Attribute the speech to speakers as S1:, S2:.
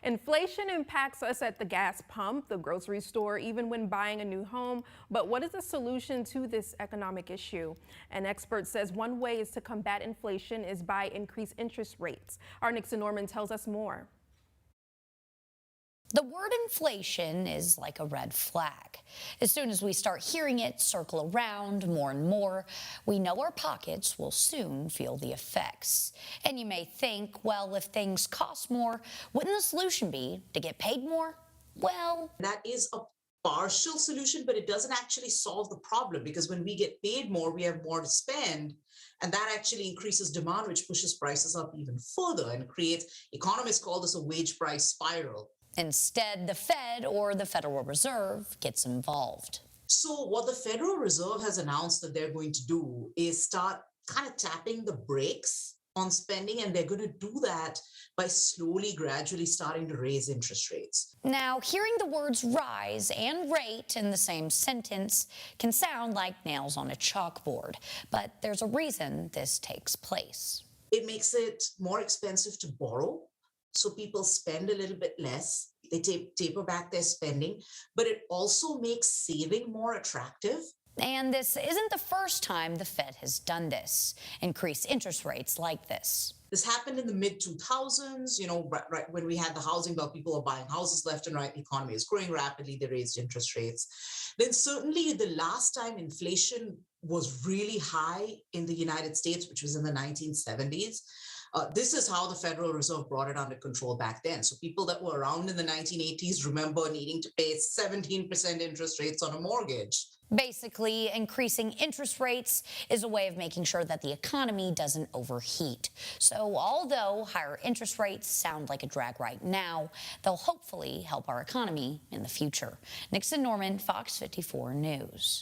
S1: Inflation impacts us at the gas pump, the grocery store, even when buying a new home. But what is the solution to this economic issue? An expert says one way is to combat inflation is by increased interest rates. Our Nixon Norman tells us more.
S2: The word inflation is like a red flag. As soon as we start hearing it circle around more and more, we know our pockets will soon feel the effects. And you may think, well, if things cost more, wouldn't the solution be to get paid more? Well,
S3: that is a partial solution, but it doesn't actually solve the problem, because when we get paid more, we have more to spend. And that actually increases demand, which pushes prices up even further and creates, economists call this a wage price spiral.
S2: instead, the Fed or the Federal Reserve gets involved.
S3: So, what the Federal Reserve has announced that they're going to do is start kind of tapping the brakes on spending, and they're going to do that by slowly, gradually starting to raise interest rates.
S2: Now, hearing the words rise and rate in the same sentence can sound like nails on a chalkboard, but there's a reason this takes place.
S3: It makes it more expensive to borrow, so people spend a little bit less. They taper back their spending, but it also makes saving more attractive.
S2: And this isn't the first time the Fed has done this, increase interest rates like this.
S3: This happened in the mid 2000s, right when we had the housing bubble, people were buying houses left and right. The economy is growing rapidly. They raised interest rates. Then certainly the last time inflation was really high in the United States, which was in the 1970s. This is how the Federal Reserve brought it under control back then. So people that were around in the 1980s remember needing to pay 17% interest rates on a mortgage.
S2: Basically, increasing interest rates is a way of making sure that the economy doesn't overheat. So although higher interest rates sound like a drag right now, they'll hopefully help our economy in the future. Nixon Norman, Fox 54 News.